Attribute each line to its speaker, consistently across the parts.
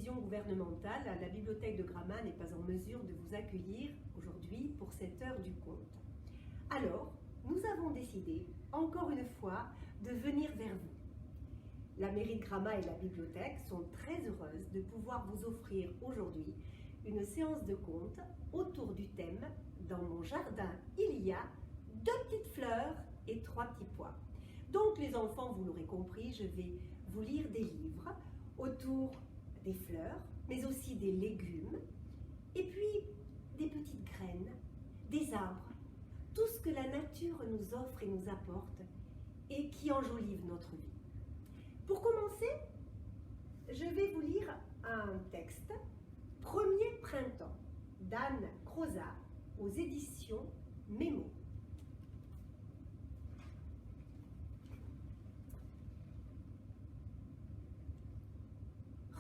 Speaker 1: décision gouvernementale, la bibliothèque de Gramma n'est pas en mesure de vous accueillir aujourd'hui pour cette heure du conte. Alors, nous avons décidé, encore une fois, de venir vers vous. La mairie de Gramma et la bibliothèque sont très heureuses de pouvoir vous offrir aujourd'hui une séance de conte autour du thème « Dans mon jardin, il y a 2 petites fleurs et 3 petits pois ». Donc les enfants, vous l'aurez compris, je vais vous lire des livres autour des fleurs, mais aussi des légumes, et puis des petites graines, des arbres, tout ce que la nature nous offre et nous apporte et qui enjolive notre vie. Pour commencer, je vais vous lire un texte, Premier printemps, d'Anne Crozat, aux éditions Mémo.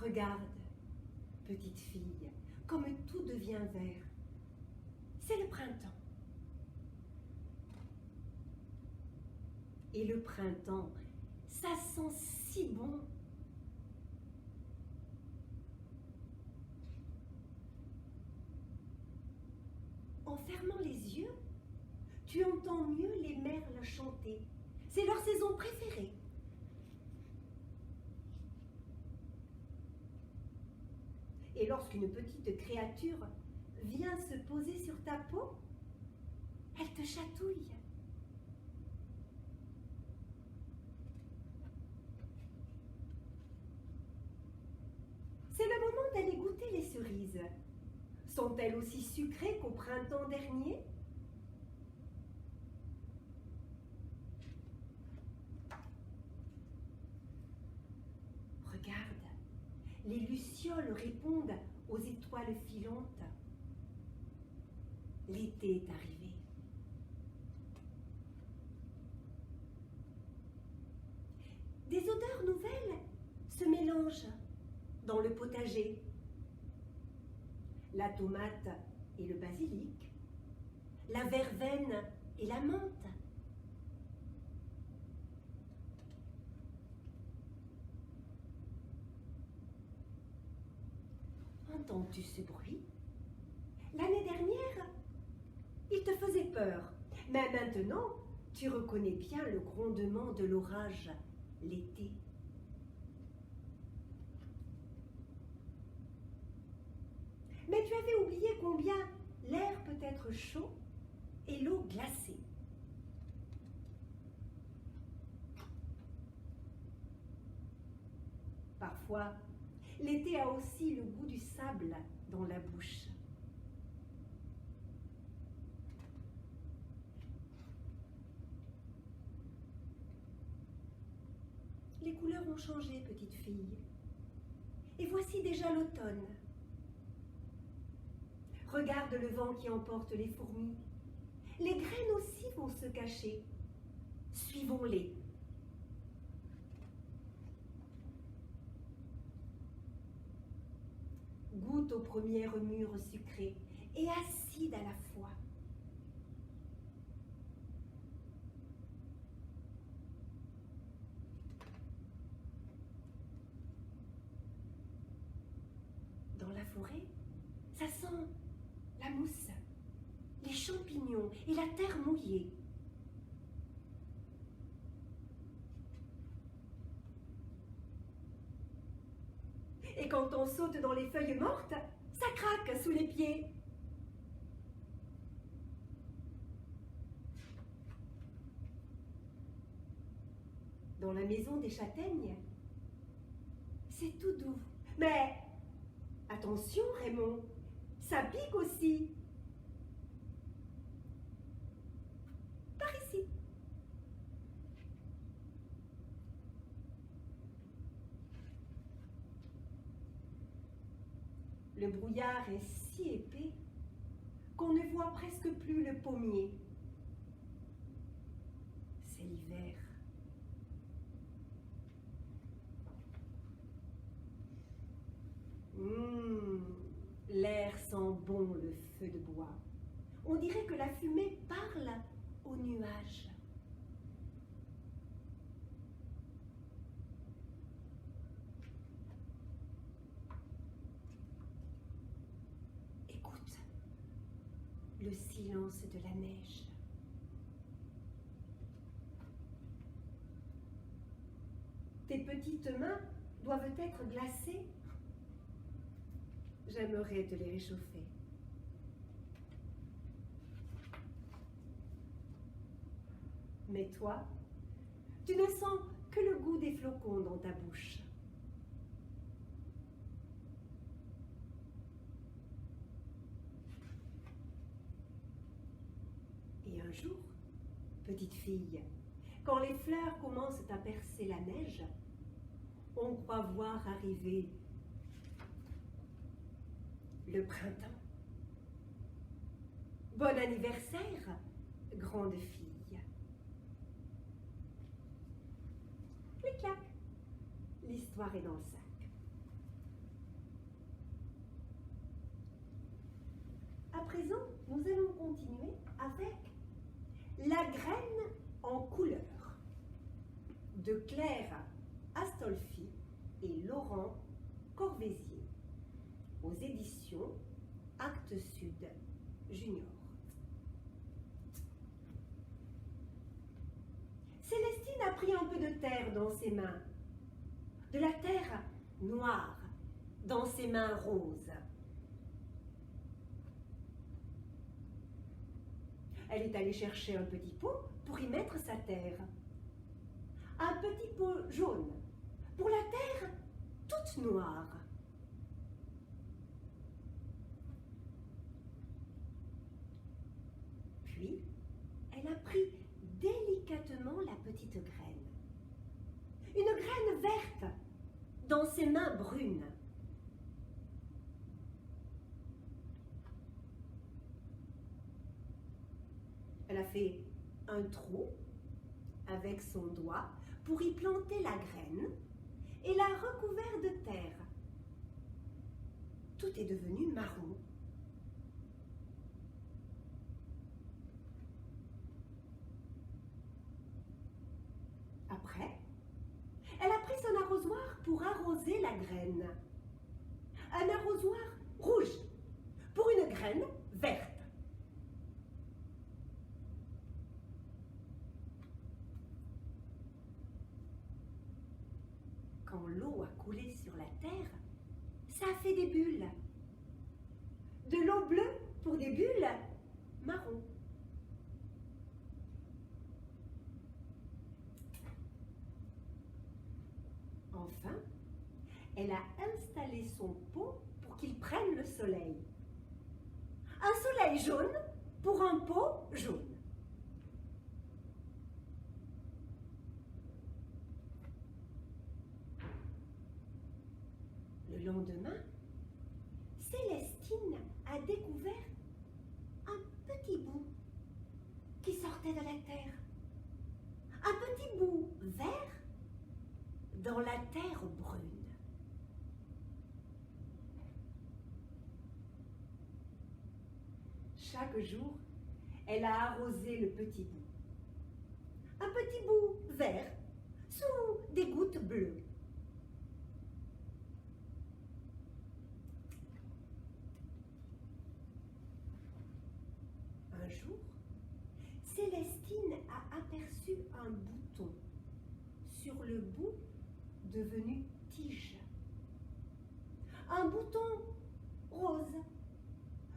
Speaker 1: Regarde, petite fille, comme tout devient vert. C'est le printemps. Et le printemps, ça sent si bon. En fermant les yeux, tu entends mieux les merles chanter. C'est leur saison préférée. Et lorsqu'une petite créature vient se poser sur ta peau, elle te chatouille. C'est le moment d'aller goûter les cerises. Sont-elles aussi sucrées qu'au printemps dernier? Regarde, les lucioles répondent aux étoiles filantes. L'été est arrivé. Des odeurs nouvelles se mélangent dans le potager. La tomate et le basilic, la verveine et la menthe. Entends-tu ce bruit? L'année dernière, il te faisait peur, mais maintenant, tu reconnais bien le grondement de l'orage l'été. Mais tu avais oublié combien l'air peut être chaud et l'eau glacée. Parfois, l'été a aussi le goût du sable dans la bouche. Les couleurs ont changé, petite fille. Et voici déjà l'automne. Regarde le vent qui emporte les fourmis. Les graines aussi vont se cacher. Suivons-les. Goûte aux premières mûres sucrées et acides à la fois. Dans la forêt, ça sent la mousse, les champignons et la terre mouillée. Et quand on saute dans les feuilles mortes, ça craque sous les pieds. Dans la maison des châtaignes, c'est tout doux. Mais attention, Raymond, ça pique aussi. Par ici. Le brouillard est si épais qu'on ne voit presque plus le pommier. C'est l'hiver. L'air sent bon le feu de bois. On dirait que la fumée parle aux nuages. Écoute le silence de la neige. Tes petites mains doivent être glacées. J'aimerais te les réchauffer. Mais toi, tu ne sens que le goût des flocons dans ta bouche. Et un jour, petite fille, quand les fleurs commencent à percer la neige, on croit voir arriver le printemps. Bon anniversaire, grande fille. Clic-clac, l'histoire est dans le sac. À présent, nous allons continuer avec La graine en couleur de Claire Astolfi et Laurent Corvézier aux éditions Actes Sud Junior. Célestine a pris un peu de terre dans ses mains, de la terre noire dans ses mains roses. Elle est allée chercher un petit pot pour y mettre sa terre. Un petit pot jaune pour la terre toute noire. Puis, elle a pris délicatement la petite graine. Une graine verte dans ses mains brunes. Elle a fait un trou avec son doigt pour y planter la graine et l'a recouvert de terre. Tout est devenu marron. Après, elle a pris son arrosoir pour arroser la graine. Un arrosoir rouge pour une graine verte. Quand l'eau a coulé sur la terre, ça a fait des bulles. De l'eau bleue pour des bulles marron. Enfin, elle a installé son pot pour qu'il prenne le soleil. Un soleil jaune pour un pot jaune. Le lendemain, Célestine a découvert un petit bout qui sortait de la terre. Un petit bout vert dans la terre brune. Chaque jour, elle a arrosé le petit bout. Un petit bout vert sous des gouttes bleues. Un jour, Célestine a aperçu un bouton sur le bout devenu tige. Un bouton rose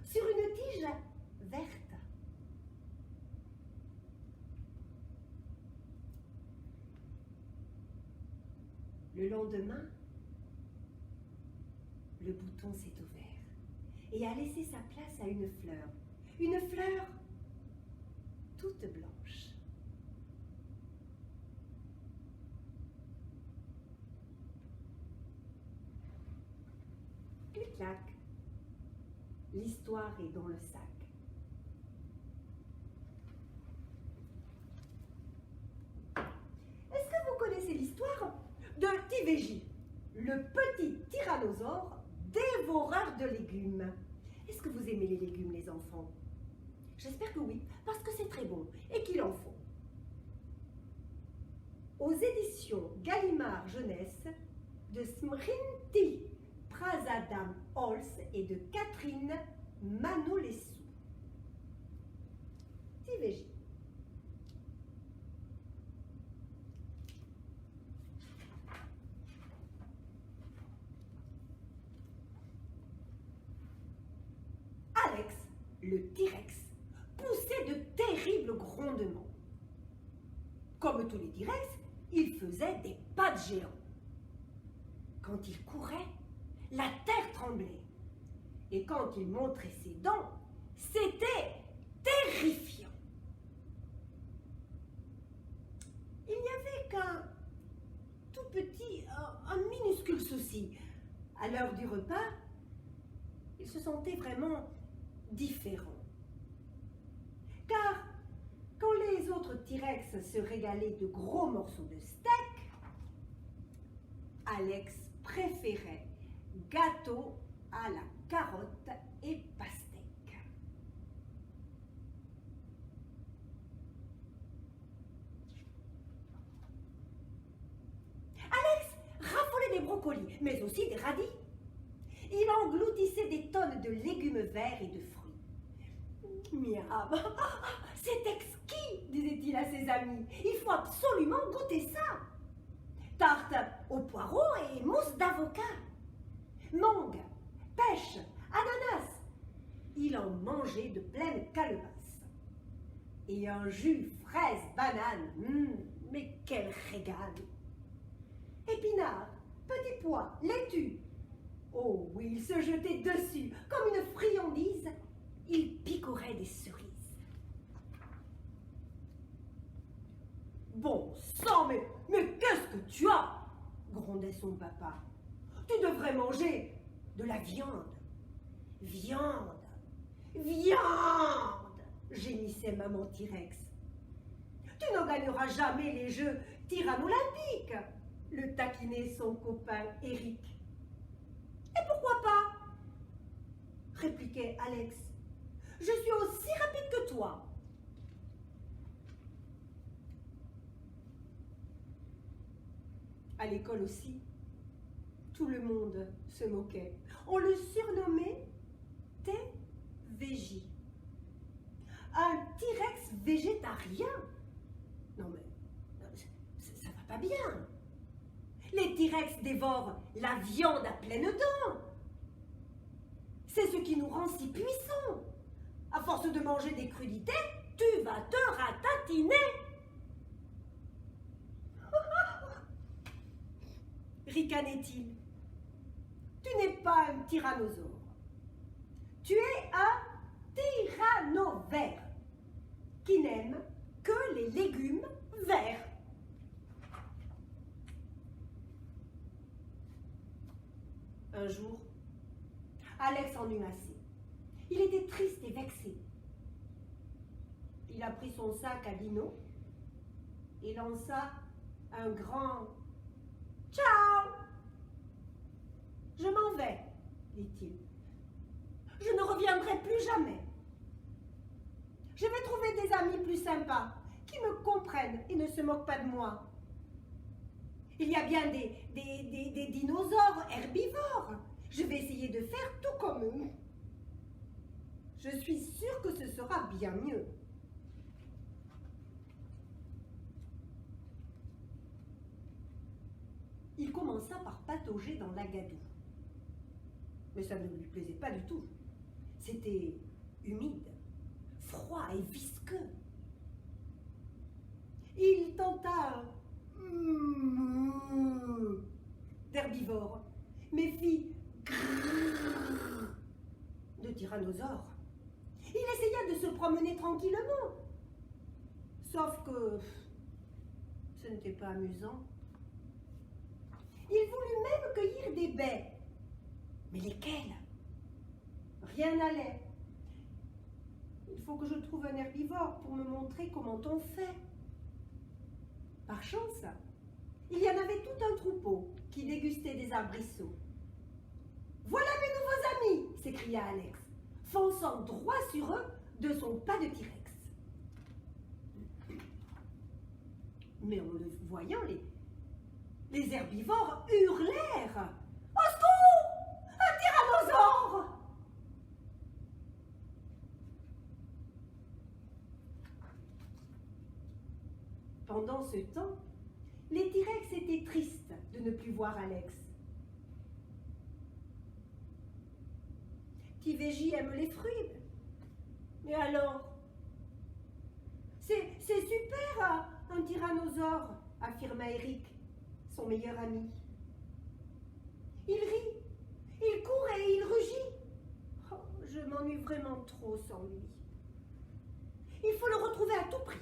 Speaker 1: sur une tige verte. Le lendemain, le bouton s'est ouvert et a laissé sa place à une fleur toute blanche. Clic-clac, l'histoire est dans le sac. Est-ce que vous connaissez l'histoire de Tivéji, le petit tyrannosaure dévoreur de légumes? Est-ce que vous aimez les légumes, les enfants? J'espère que oui, parce que c'est très bon et qu'il en faut. Aux éditions Gallimard Jeunesse, de Smriti Prasadam Holz et de Catherine Manolessou. Tiveji. Alex, le T-Rex, poussait de terribles grondements. Comme tous les T-Rex, il faisait des pas de géant. Quand il courait, la terre tremblait. Et quand il montrait ses dents, c'était terrifiant. Il n'y avait qu'un tout petit, un minuscule souci. À l'heure du repas, il se sentait vraiment différent. Car quand les autres T-Rex se régalaient de gros morceaux de steak, Alex préférait gâteau à la carotte et pastèque. Alex raffolait des brocolis, mais aussi des radis. Il engloutissait des tonnes de légumes verts et de fruits. Miam, c'est exquis, disait-il à ses amis. Il faut absolument goûter ça. Tarte aux poireaux et mousse d'avocat. Mangue, pêche, ananas. Il en mangeait de pleines calebasses. Et un jus fraise banane. Mais quel régal! Épinards, petits pois, laitue. Oh oui, il se jetait dessus comme une friandise. Il picorait des cerises. Bon sang, mais qu'est-ce que tu as? Grondait son papa. Tu devrais manger de la viande. Viande, viande, gémissait maman T-Rex. Tu ne gagneras jamais les Jeux Tyrannolompiques, le taquinait son copain Eric. Et pourquoi pas? Répliquait Alex. Je suis aussi rapide que toi. À l'école aussi, tout le monde se moquait. On le surnommait T-Végi. Un T-Rex végétarien. Non mais, ça va pas bien. Les T-Rex dévorent la viande à pleines dents. C'est ce qui nous rend si puissants. À force de manger des crudités, tu vas te ratatiner. Ricanait-il. Tu n'es pas un tyrannosaure. Tu es un tyrannovert qui n'aime que les légumes verts. Un jour, Alex en eut assez. Il était triste et vexé. Il a pris son sac à Dino et lança un grand « Ciao !»« Je m'en vais, dit-il. Je ne reviendrai plus jamais. Je vais trouver des amis plus sympas qui me comprennent et ne se moquent pas de moi. Il y a bien des dinosaures herbivores. Je vais essayer de faire tout comme eux. Je suis sûre que ce sera bien mieux. » Il commença par patauger dans l'agadou. Mais ça ne lui plaisait pas du tout. C'était humide, froid et visqueux. Il tenta d'herbivore, mais fit de tyrannosaure. Il essaya de se promener tranquillement. Sauf que ce n'était pas amusant. Il voulut même cueillir des baies. Mais lesquelles? Rien n'allait. Il faut que je trouve un herbivore pour me montrer comment on fait. Par chance, il y en avait tout un troupeau qui dégustait des arbrisseaux. « Voilà mes nouveaux amis !» s'écria Alex, fonçant droit sur eux de son pas de T-Rex. Mais en le voyant, les herbivores hurlèrent. « Au secours! Un tyrannosaure !» Pendant ce temps, les T-Rex étaient tristes de ne plus voir Alex. Tivégie aime les fruits. Mais alors? C'est super, un tyrannosaure, affirma Eric, son meilleur ami. Il rit, il court et il rugit. Oh, je m'ennuie vraiment trop sans lui. Il faut le retrouver à tout prix.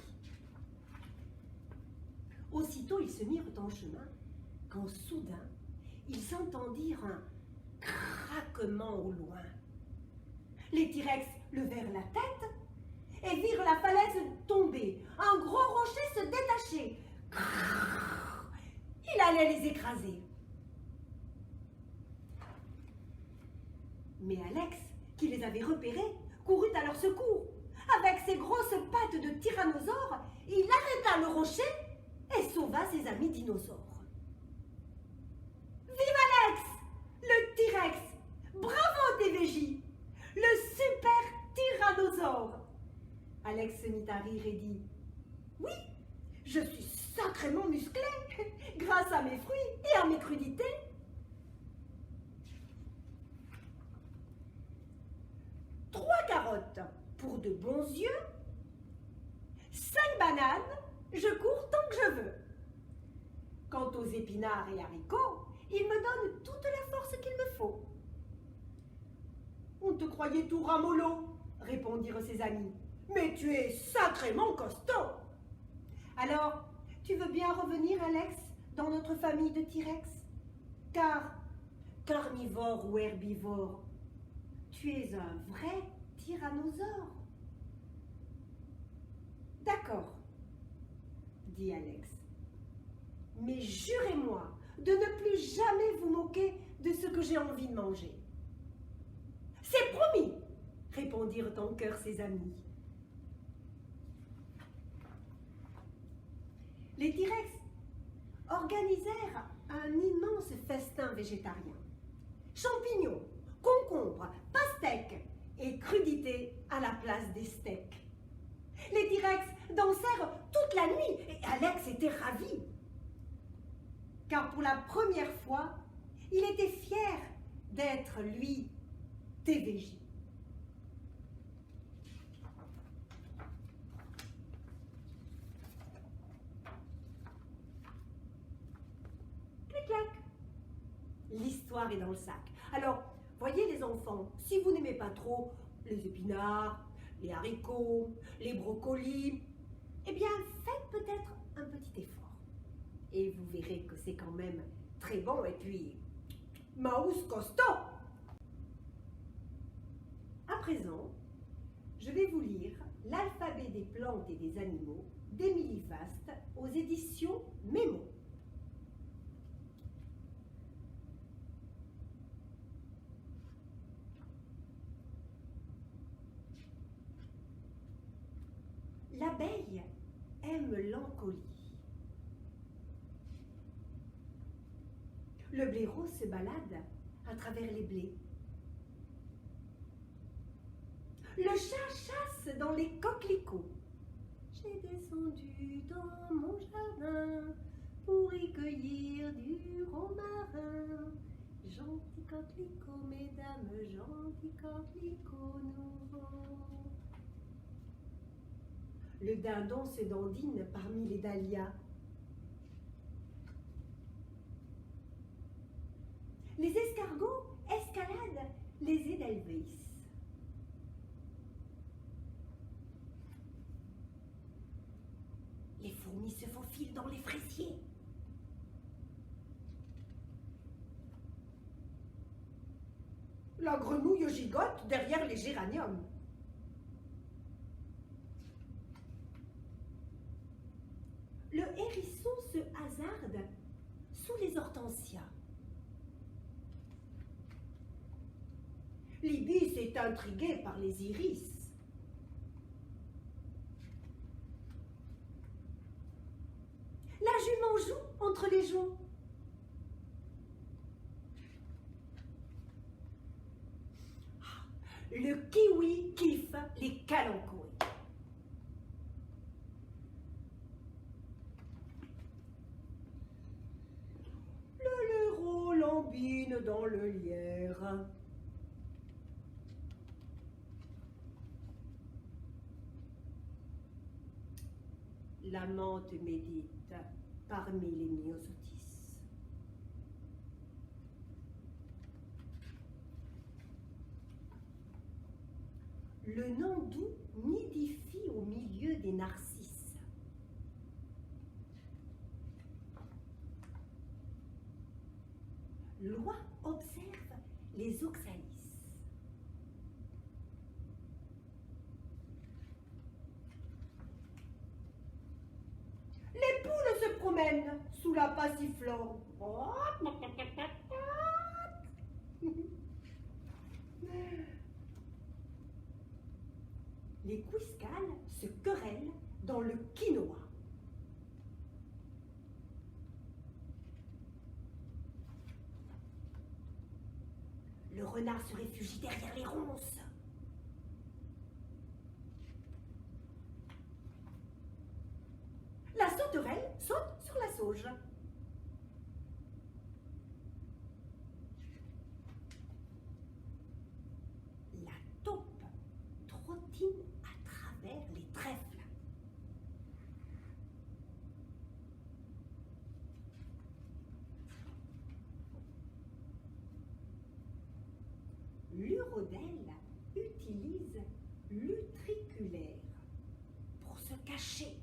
Speaker 1: Aussitôt, ils se mirent en chemin, quand soudain, ils entendirent un craquement au loin. Les T-Rex levèrent la tête et virent la falaise tomber. Un gros rocher se détachait. Il allait les écraser. Mais Alex, qui les avait repérés, courut à leur secours. Avec ses grosses pattes de tyrannosaure, il arrêta le rocher et sauva ses amis dinosaures. Vive Alex, le T-Rex! Bravo TVJ, le super tyrannosaure! Alex se mit à rire et dit « Oui, je suis sacrément musclé grâce à mes fruits et à mes crudités. » 3 carottes pour de bons yeux, 5 bananes, je cours tant que je veux. Quant aux épinards et haricots, ils me donnent toute la force qu'il me faut. On te croyait tout ramollo, répondirent ses amis, mais tu es sacrément costaud. Alors, tu veux bien revenir, Alex, dans notre famille de T-Rex? Car, carnivore ou herbivore, tu es un vrai tyrannosaure. D'accord, dit Alex. Mais jurez-moi de ne plus jamais vous moquer de ce que j'ai envie de manger. C'est promis, répondirent en chœur ses amis. Les T-Rex organisèrent un immense festin végétarien. Champignons, concombres, pastèques et crudités à la place des steaks. Les T-Rex dansèrent toute la nuit et Alex était ravi. Car pour la première fois, il était fier d'être, lui, TVJ. Clic-clac. L'histoire est dans le sac. Alors, voyez les enfants, si vous n'aimez pas trop les épinards, les haricots, les brocolis, eh bien, faites peut-être un petit effort. Et vous verrez que c'est quand même très bon. Et puis, Maus costaud. À présent, je vais vous lire l'alphabet des plantes et des animaux d'Émilie Faste aux éditions Mémo. L'abeille aime l'encolie. Le blaireau se balade à travers les blés. Le chat chasse dans les coquelicots. J'ai descendu dans mon jardin pour y cueillir du romarin. Gentil coquelicot, mesdames, gentil coquelicot nouveau. Le dindon se dandine parmi les dahlias. Les escargots escaladent les edelweiss. Les fourmis se faufilent dans les fraisiers. La grenouille gigote derrière les géraniums. Le hérisson se hasarde sous les hortensias. L'ibis est intrigué par les iris. La jument joue entre les joncs. Le kiwi kiffe les calanchois. La menthe médite parmi les myosotis. Le nandou nidifie au milieu des narcisses. L'oie observe les oxalis. Les poules se promènent sous la passiflore. Les quiscales se querellent dans le quinoa. Le renard se réfugie derrière les ronces. La sauterelle saute sur la sauge. La taupe trottine à travers les trèfles. L'urodèle utilise l'utriculaire pour se cacher.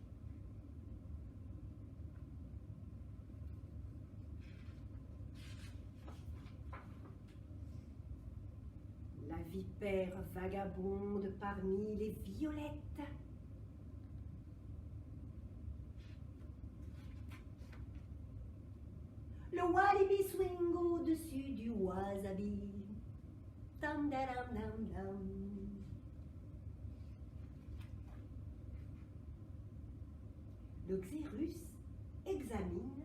Speaker 1: La vipère vagabonde parmi les violettes. Le wallaby swing au-dessus du wasabi. Dam dam dam dam. Le xérus examine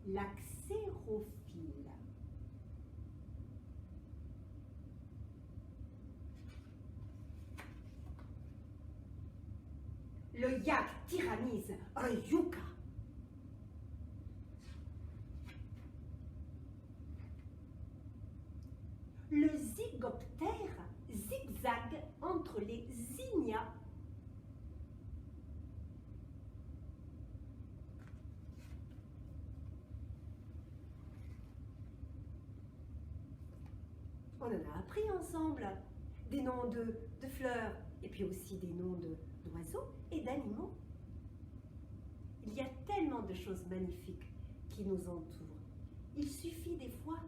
Speaker 1: la xérophile. Le yak tyrannise un yucca. Le zygoptère zigzague entre les zinnias. On en a appris ensemble des noms de fleurs et puis aussi des noms d'oiseaux et d'animaux. Il y a tellement de choses magnifiques qui nous entourent. Il suffit des fois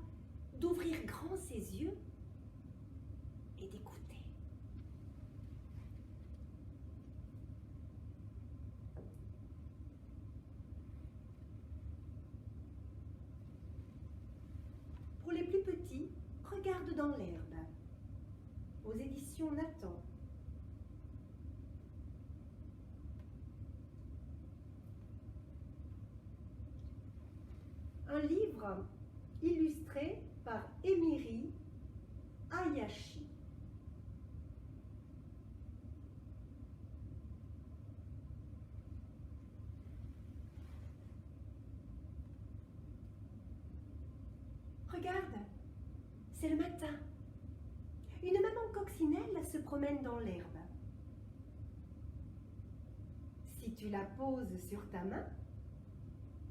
Speaker 1: d'ouvrir grand ses yeux et d'écouter. Pour les plus petits, regarde dans l'herbe, aux éditions Nathan. Un livre illustré par Emiri Hayashi. Regarde, c'est le matin. Une maman coccinelle se promène dans l'herbe. Si tu la poses sur ta main,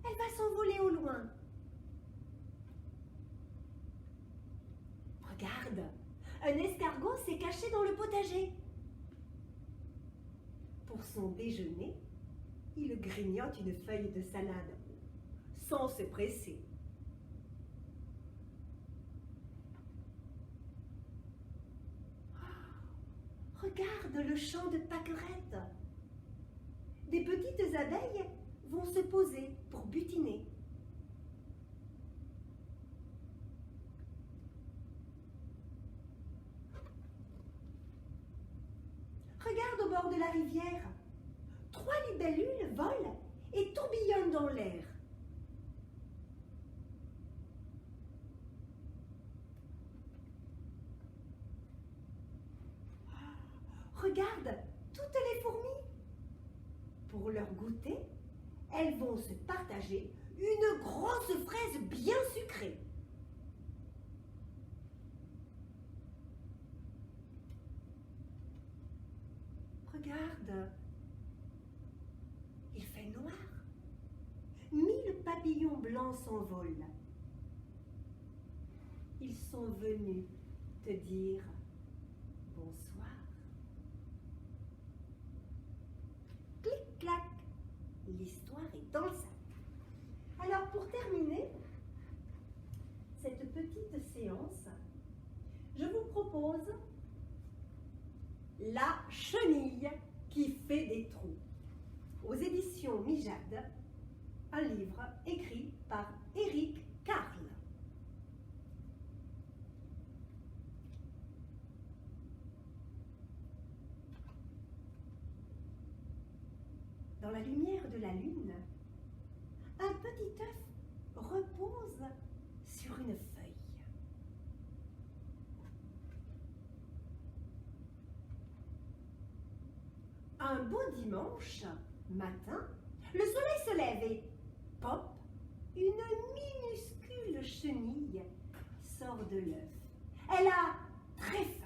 Speaker 1: elle va s'envoler au loin. Regarde, un escargot s'est caché dans le potager. Pour son déjeuner, il grignote une feuille de salade, sans se presser. Oh, regarde le champ de pâquerettes. Des petites abeilles vont se poser pour butiner. Regarde au bord de la rivière. 3 libellules volent et tourbillonnent dans l'air. Regarde toutes les fourmis. Pour leur goûter, elles vont se partager une grosse fraise bien sucrée. Regarde, il fait noir. 1000 papillons blancs s'envolent. Ils sont venus te dire bonsoir. Clic-clac, l'histoire est dans le sac. Alors pour terminer cette petite séance, je vous propose La chenille qui fait des trous, aux éditions Mijade, un livre écrit par Éric Carle. Dans la lumière de la lune, un petit œuf repose sur une feuille. Un beau dimanche matin, le soleil se lève et pop, une minuscule chenille sort de l'œuf. Elle a très faim.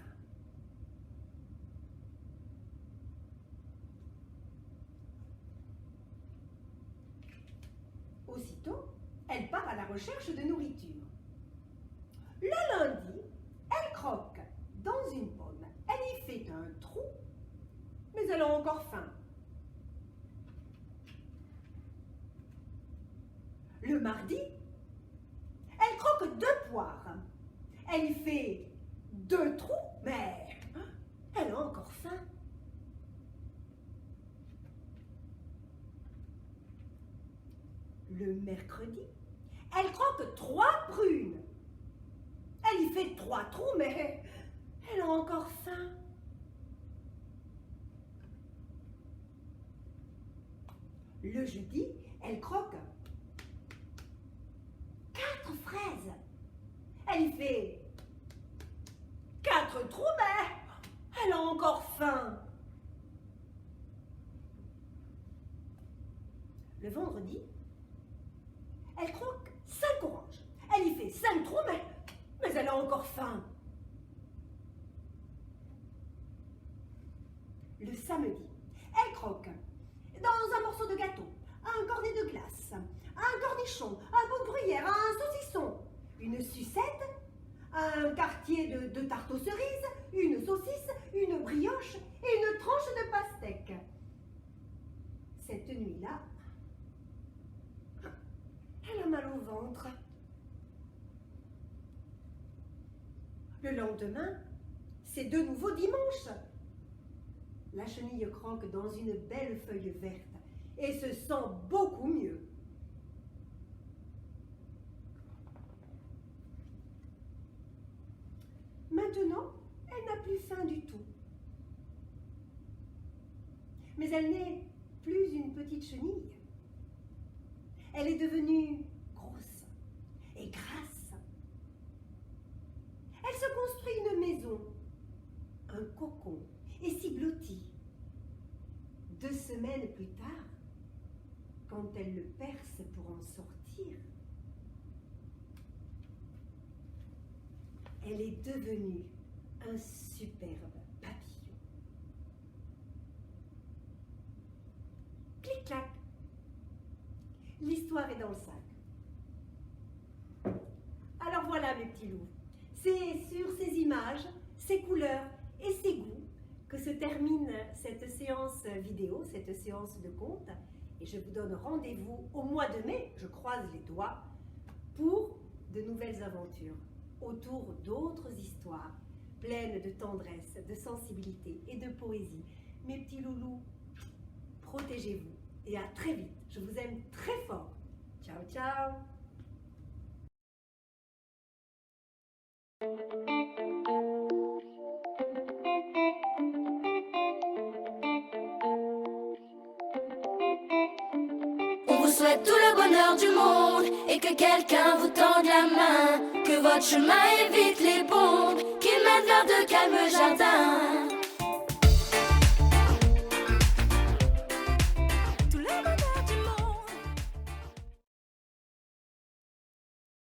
Speaker 1: Aussitôt, elle part à la recherche de nourriture. Le lundi, elle croque dans une pomme. Elle y fait un trou, mais elle a encore faim. Le mardi, elle croque 2 poires. Elle y fait 2 trous, mais elle a encore faim. Le mercredi, elle croque 3 prunes. Elle y fait 3 trous, mais elle a encore faim. Le jeudi, elle croque 4 fraises. Elle y fait 4 trous, mais elle a encore faim. Le vendredi, elle croque 5 oranges. Elle y fait 5 trous, mais elle a encore faim. Le samedi, elle croque dans un morceau de gâteau, un cornet de glace, un cornichon, un bout de gruyère, un saucisson, une sucette, un quartier de tarte aux cerises, une saucisse, une brioche et une tranche de pastèque. Cette nuit-là, elle a mal au ventre. Le lendemain, c'est de nouveau dimanche. La chenille croque dans une belle feuille verte et se sent beaucoup mieux. Maintenant, elle n'a plus faim du tout. Mais elle n'est plus une petite chenille. Elle est devenue grosse et grasse. Elle se construit une maison, un cocon, et s'y blottit. 2 semaines plus tard, quand elle le perce pour en sortir, elle est devenue un superbe papillon. Clic-clac, l'histoire est dans le sac. Alors voilà mes petits loups, c'est sur ces images, ces couleurs et ces goûts que se termine cette séance vidéo, cette séance de contes. Et je vous donne rendez-vous au mois de mai, je croise les doigts, pour de nouvelles aventures autour d'autres histoires pleines de tendresse, de sensibilité et de poésie. Mes petits loulous, protégez-vous et à très vite. Je vous aime très fort. Ciao, ciao.
Speaker 2: On vous souhaite tout le bonheur du monde et que quelqu'un vous tende la main, que votre chemin évite les bombes, qu'il mène vers de calmes jardins.